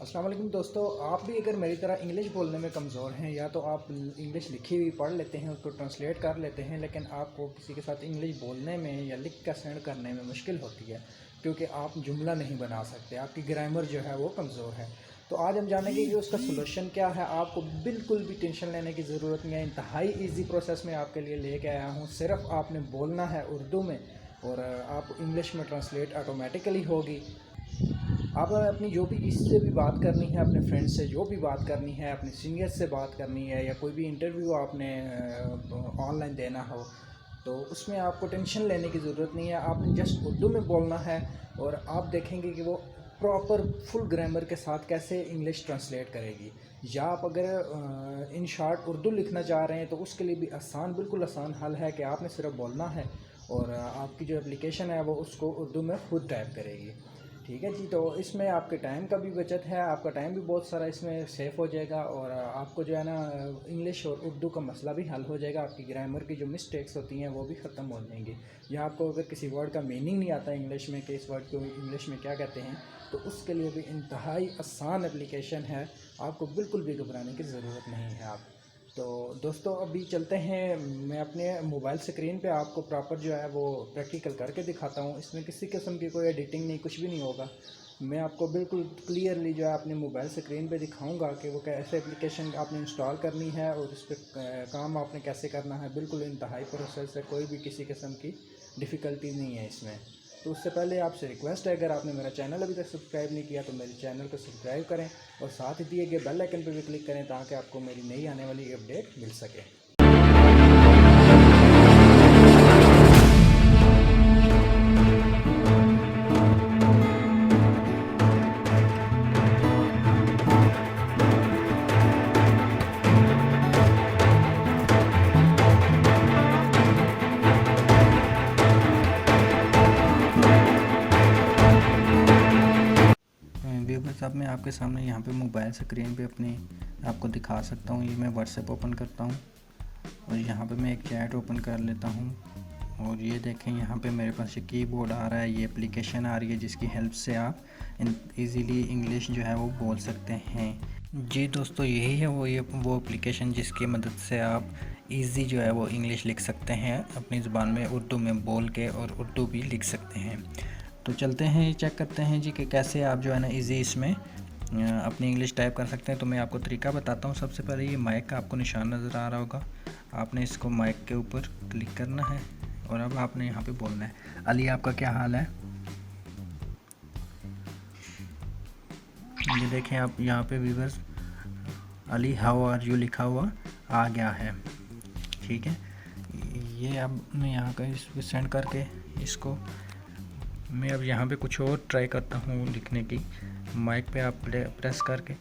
अस्सलाम वालेकुम दोस्तों, आप भी अगर मेरी तरह इंग्लिश बोलने में कमज़ोर हैं या तो आप इंग्लिश लिखी हुई पढ़ लेते हैं, उसको ट्रांसलेट कर लेते हैं, लेकिन आपको किसी के साथ इंग्लिश बोलने में या लिख कर सेंड करने में मुश्किल होती है क्योंकि आप जुमला नहीं बना सकते, आपकी ग्रामर जो है वो कमज़ोर है। तो आज हम जानेंगे कि उसका सलूशन क्या है। आपको बिल्कुल भी टेंशन लेने की ज़रूरत नहीं है, इंतहाई ईजी प्रोसेस में आपके लिए लेके आया हूँ। सिर्फ आपने बोलना है उर्दू में और आप इंग्लिश में ट्रांसलेट ऑटोमेटिकली होगी। आप अपनी जो भी इससे भी बात करनी है, अपने फ्रेंड से जो भी बात करनी है, अपने सीनियर से बात करनी है या कोई भी इंटरव्यू आपने ऑनलाइन देना हो, तो उसमें आपको टेंशन लेने की ज़रूरत नहीं है। आपने जस्ट उर्दू में बोलना है और आप देखेंगे कि वो प्रॉपर फुल ग्रामर के साथ कैसे इंग्लिश ट्रांसलेट करेगी। या आप अगर इन शॉर्ट उर्दू लिखना चाह रहे हैं तो उसके लिए भी आसान, बिल्कुल आसान हल है कि आपने सिर्फ बोलना है और आपकी जो एप्लीकेशन है वो उसको उर्दू में खुद टाइप करेगी। ठीक है जी। तो इसमें आपके टाइम का भी बचत है, आपका टाइम भी बहुत सारा इसमें सेफ़ हो जाएगा और आपको जो है ना इंग्लिश और उर्दू का मसला भी हल हो जाएगा। आपकी ग्रामर की जो मिस्टेक्स होती हैं वो भी ख़त्म हो जाएंगी। या आपको अगर किसी वर्ड का मीनिंग नहीं आता इंग्लिश में कि इस वर्ड को इंग्लिश में क्या कहते हैं, तो उसके लिए भी इंतहाई आसान एप्लीकेशन है। आपको बिल्कुल भी घबराने की ज़रूरत नहीं है। आप तो दोस्तों अभी चलते हैं, मैं अपने मोबाइल स्क्रीन पे आपको प्रॉपर जो है वो प्रैक्टिकल करके दिखाता हूँ। इसमें किसी किस्म की कोई एडिटिंग नहीं, कुछ भी नहीं होगा। मैं आपको बिल्कुल क्लियरली जो है अपने मोबाइल स्क्रीन पे दिखाऊंगा कि वो कैसे एप्लीकेशन आपने इंस्टॉल करनी है और उस पर काम आपने कैसे करना है। बिल्कुल इंतहाई प्रोसेस है, कोई भी किसी किस्म की डिफ़िकल्टी नहीं है इसमें। तो उससे पहले आपसे रिक्वेस्ट है, अगर आपने मेरा चैनल अभी तक सब्सक्राइब नहीं किया तो मेरे चैनल को सब्सक्राइब करें और साथ ही दिए गए बेल आइकन पर भी क्लिक करें ताकि आपको मेरी नई आने वाली अपडेट मिल सके। व्यूअर्स, अब मैं आपके सामने यहाँ पे मोबाइल स्क्रीन पे अपनी आपको दिखा सकता हूँ। ये मैं व्हाट्सएप ओपन करता हूँ और यहाँ पे मैं एक चैट ओपन कर लेता हूँ और ये देखें यहाँ पे मेरे पास ये कीबोर्ड आ रहा है, ये एप्लीकेशन आ रही है जिसकी हेल्प से आप इजीली इंग्लिश जो है वो बोल सकते हैं। जी दोस्तों, यही है वो एप्लीकेशन जिसकी मदद से आप इजी जो है वो इंग्लिश लिख सकते हैं, अपनी ज़ुबान में उर्दू में बोल के और उर्दू भी लिख सकते हैं। तो चलते हैं, चेक करते हैं जी कि कैसे आप जो है ना इजी इसमें अपनी इंग्लिश टाइप कर सकते हैं। तो मैं आपको तरीका बताता हूँ। सबसे पहले ये माइक का आपको निशान नज़र आ रहा होगा, आपने इसको माइक के ऊपर क्लिक करना है और अब आपने यहाँ पे बोलना है, अली आपका क्या हाल है। ये देखें आप यहाँ पे viewers, Ali how are you लिखा हुआ आ गया है। ठीक है, ये अब मैं यहाँ का इस पर सेंड करके इसको मैं अब यहाँ पे कुछ और ट्राई करता हूँ लिखने की। माइक पे आप प्रेस करके,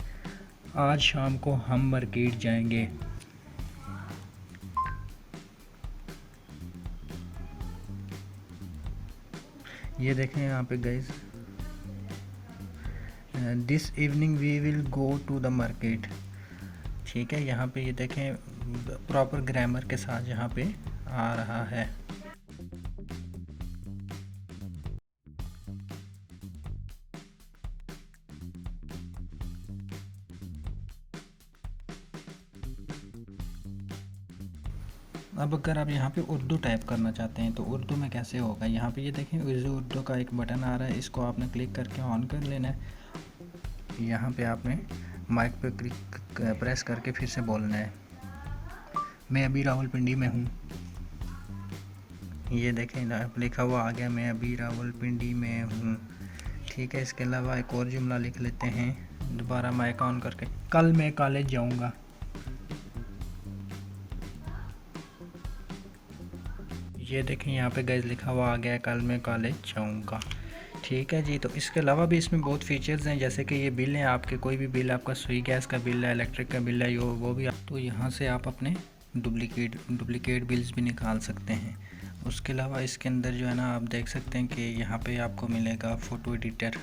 आज शाम को हम मार्केट जाएंगे। ये देखें यहाँ पे guys, this evening we will go to the market. ठीक है, यहाँ पे ये देखें प्रॉपर ग्रामर के साथ यहाँ पे आ रहा है। अब अगर आप यहाँ पे उर्दू टाइप करना चाहते हैं तो उर्दू में कैसे होगा, यहाँ पे ये देखें उर्दू का एक बटन आ रहा है, इसको आपने क्लिक करके ऑन कर लेना है। यहाँ पे आपने माइक पे क्लिक प्रेस करके फिर से बोलना है, मैं अभी रावलपिंडी में हूँ। ये देखें लिखा हुआ आ गया, मैं अभी रावलपिंडी में हूँ। ठीक है, इसके अलावा एक और जुमला लिख लेते हैं दोबारा माइक ऑन करके, कल मैं कॉलेज जाऊँगा। ये देखें यहाँ पे गाइस लिखा हुआ आ गया है, कल मैं कॉलेज जाऊँगा। ठीक है जी। तो इसके अलावा भी इसमें बहुत फीचर्स हैं, जैसे कि ये बिल हैं आपके, कोई भी बिल, आपका सुई गैस का बिल है, इलेक्ट्रिक का बिल है, वो भी तो यहाँ से आप अपने डुप्लिकेट बिल्स भी निकाल सकते हैं। उसके अलावा इसके अंदर जो है ना आप देख सकते हैं कि यहाँ पे आपको मिलेगा फ़ोटो एडिटर।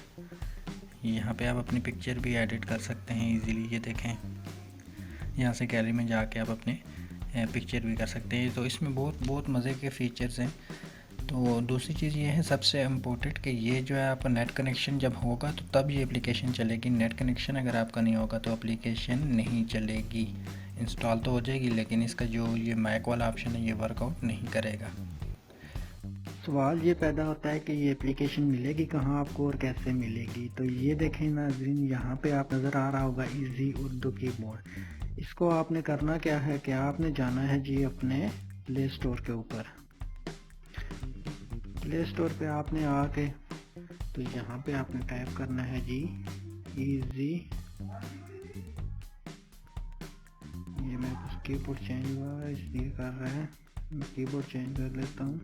यहाँ पे आप अपनी पिक्चर भी एडिट कर सकते हैं ईज़िली। ये देखें, यहाँ से गैलरी में जाके आप अपने पिक्चर भी कर सकते हैं। तो इसमें बहुत मज़े के फ़ीचर्स हैं। तो दूसरी चीज़ ये है सबसे इम्पोर्टेंट कि ये जो है आपका नेट कनेक्शन जब होगा तो तब ये एप्लीकेशन चलेगी। नेट कनेक्शन अगर आपका नहीं होगा तो एप्लीकेशन नहीं चलेगी। इंस्टॉल तो हो जाएगी लेकिन इसका जो ये मैक वाला ऑप्शन है ये वर्कआउट नहीं करेगा। सवाल ये पैदा होता है कि ये एप्लीकेशन मिलेगी कहाँ आपको और कैसे मिलेगी। तो ये देखें नाज़रीन, यहाँ पे आप नज़र आ रहा होगा इजी उर्दू कीबोर्ड। इसको आपने करना क्या है कि आपने जाना है जी अपने प्ले स्टोर के ऊपर। प्ले स्टोर पे आपने आके तो यहाँ पे आपने टाइप करना है जी इजी। ये मेरे पास कीबोर्ड चेंज हुआ है इसलिए कर रहा है, मैं कीबोर्ड चेंज कर लेता हूँ।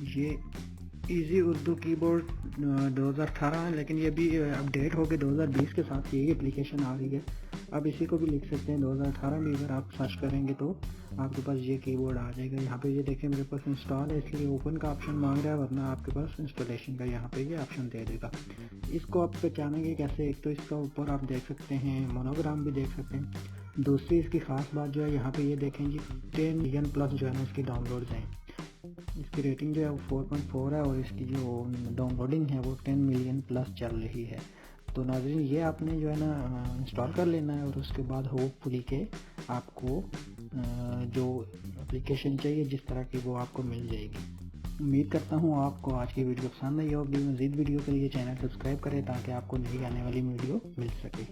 ये इजी उर्दू कीबोर्ड 2018 है, लेकिन ये भी अपडेट हो गए 2020 के साथ यही एप्लीकेशन आ रही है। अब इसी को भी लिख सकते हैं 2018 में, अगर आप सर्च करेंगे तो आपके पास ये कीबोर्ड आ जाएगा। यहाँ पे ये देखें मेरे पास इंस्टॉल है इसलिए ओपन का ऑप्शन मांग रहा है, वरना आपके पास इंस्टॉलेशन का यहाँ पे ये ऑप्शन दे देगा। इसको आप पहचानेंगे कैसे? एक तो इसका ऊपर आप देख सकते हैं मोनोग्राम भी देख सकते हैं। दूसरी इसकी ख़ास बात जो है यहाँ पे ये देखें जी 10 मिलियन प्लस जो है ना इसकी डाउनलोड्स हैं। इसकी रेटिंग जो है वो 4.4 है और इसकी जो डाउनलोडिंग है वो 10 मिलियन प्लस चल रही है। तो नाज़रीन ये आपने जो है ना इंस्टॉल कर लेना है और उसके बाद होपफुली के आपको जो एप्लीकेशन चाहिए जिस तरह की वो आपको मिल जाएगी। उम्मीद करता हूँ आपको आज की वीडियो पसंद आई होगी। मज़ीद वीडियो के लिए चैनल सब्सक्राइब करें ताकि आपको नई आने वाली वीडियो मिल सके।